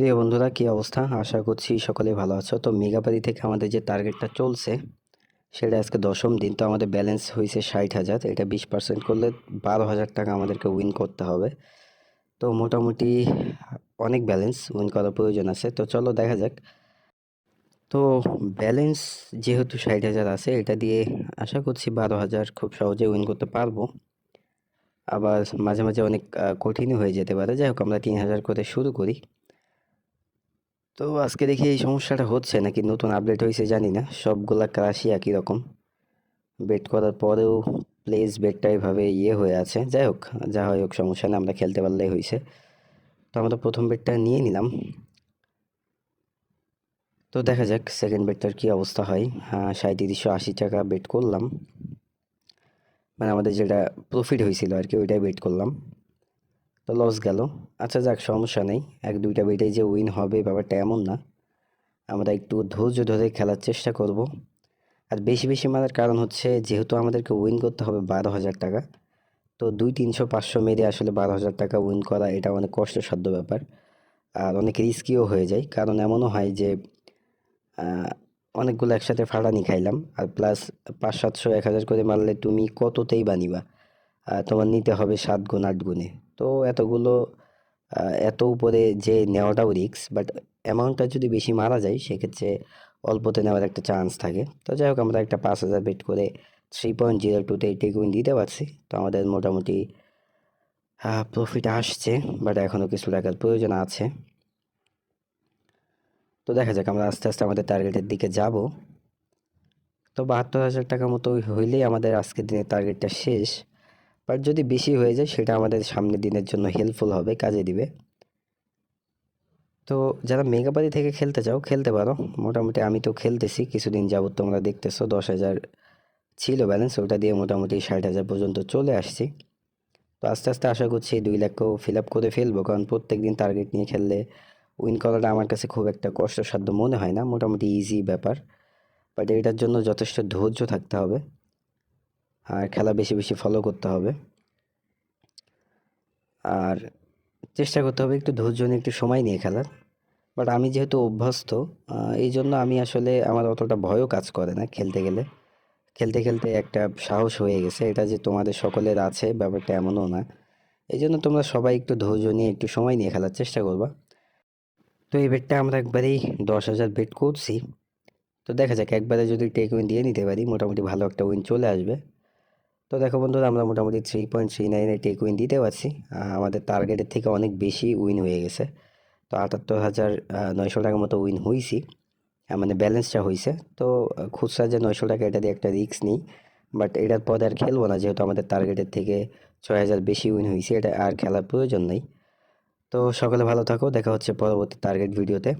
প্রিয় বন্ধুরা, কি অবস্থা? আশা করছি সকলেই ভালো আছো। তো মেগাবাড়ি থেকে আমাদের যে টার্গেটটা চলছে সেটা আজকে দশম দিন। তো আমাদের ব্যালেন্স হয়েছে 60,000। এটা 20% করলে 12,000 টাকা আমাদেরকে উইন করতে হবে। তো মোটামুটি অনেক ব্যালেন্স উইন করার প্রয়োজন আছে। তো চলো দেখা যাক। তো ব্যালেন্স যেহেতু 60,000 আছে, এটা দিয়ে আশা করছি 12,000 খুব সহজে উইন করতে পারবো। আবার মাঝে মাঝে অনেক কঠিনও হয়ে যেতে পারে। যাই হোক, আমরা 3,000 করে শুরু করি। তো আজকে দেখি এই সমস্যাটা হচ্ছে নাকি নতুন আপডেট হয়েছে জানি না, সবগুলা ক্রাশই একই রকম। বেট করার পরেও প্লেস বেটটা এভাবে হয়ে আছে। যাই হোক, যা হয় হোক, সমস্যা নেই, আমরা খেলতে পারলেই হয়েছে। তো আমরা প্রথম বেটটা নিয়ে নিলাম। তো দেখা যাক সেকেন্ড বেটটার কি অবস্থা হয়। 3780 টাকা বেট করলাম, মানে আমাদের যেটা প্রফিট হয়েছিল আর কি, ওইটাই বেট করলাম। তো লস গেল। আচ্ছা যাক, সমস্যা নেই। এক দুইটা বেটেই যে উইন হবে ব্যাপারটা এমন না। আমরা একটু ধৈর্য ধরে খেলার চেষ্টা করব। আর বেশি বেশি মারার কারণ হচ্ছে, যেহেতু আমাদেরকে উইন করতে হবে 12,000 টাকা। তো 200, 300, 500 মেরে আসলে 12,000 টাকা উইন করা এটা অনেক কষ্টসাধ্য ব্যাপার। আর অনেক রিস্কিও হয়ে যায়, কারণ এমনও হয় যে আহ, অনেকগুলো একসাথে ফাটানি খাইলাম। আর প্লাস 500, 700, 1,000 করে মারলে তুমি কততেই বানিবা। তোমার নিতে হবে 7 গুণ 8 গুণে। তো এতগুলো এত উপরে যে নেওয়াটাও রিস্ক, বাট অ্যামাউন্টটা যদি বেশি মারা যায় সেক্ষেত্রে অল্পতে নেওয়ার একটা চান্স থাকে। তো যাই হোক, আমরা একটা 5,000 বেট করে 3.02-তে টেক উইন দিতে পারছি। তো আমাদের মোটামুটি প্রফিট আসছে, বাট এখনও কিছু টাকার প্রয়োজন আছে। তো দেখা যাক, আমরা আস্তে আস্তে আমাদের টার্গেটের দিকে যাব। তো 72,000 টাকা মতো হইলেই আমাদের আজকের দিনের টার্গেটটা শেষ। বাট যদি বেশি হয়ে যায় সেটা আমাদের সামনের দিনের জন্য হেল্পফুল হবে, কাজে দিবে। তো যারা মেগাবাড়ি থেকে খেলতে চাও খেলতে পারো। মোটামুটি আমি তো খেলতেছি কিছুদিন যাবত, তোমরা দেখতেছো 10,000 ছিল ব্যালেন্স, ওটা দিয়ে মোটামুটি 60,000 পর্যন্ত চলে আসছি। তো আস্তে আস্তে আশা করছি 2 লাখও ফিল আপ করে ফেলবো, কারণ প্রত্যেক দিন টার্গেট নিয়ে খেললে উইন করাটা আমার কাছে খুব একটা কষ্টসাধ্য মনে হয় না, মোটামুটি ইজি ব্যাপার। বাট এটার জন্য যথেষ্ট ধৈর্য থাকতে হবে, আর খেলা বেশি বেশি ফলো করতে হবে। আর চেষ্টা করতে হবে একটু ধৈর্য নিয়ে, একটু সময় নিয়ে খেলার। বাট আমি যেহেতু অভ্যস্ত, এই জন্য আমি আসলে আমার অতটা ভয়ও কাজ করে না খেলতে গেলে। খেলতে খেলতে একটা সাহস হয়ে গেছে। এটা যে তোমাদের সকলের আছে ব্যাপারটা এমনও না। এই জন্য তোমরা সবাই একটু ধৈর্য নিয়ে, একটু সময় নিয়ে খেলার চেষ্টা করবা। তো এই বেটটা আমরা একবারেই 10,000 বেট করছি। তো দেখা যাক, একবারে যদি টেক উইন দিয়ে নিতে পারি মোটামুটি ভালো একটা উইন চলে আসবে। তো দেখো বন্ধুরা, আমরা মোটামুটি 3.39-এ টেক উইন দিতে পারছি। আমাদের টার্গেটের থেকে অনেক বেশি উইন হয়ে গেছে। তো 78,900 টাকার মতো উইন হয়েছি, মানে ব্যালেন্সটা হয়েছে। তো খুচরা যে 900 টাকা, এটা দিয়ে একটা রিস্ক নিই। বাট এটার পরে আর খেলবো না, যেহেতু আমাদের টার্গেটের থেকে 6,000 বেশি উইন হয়েছে, এটা আর খেলার প্রয়োজন নেই। তো সকলে ভালো থাকো, দেখা হচ্ছে পরবর্তী টার্গেট ভিডিওতে।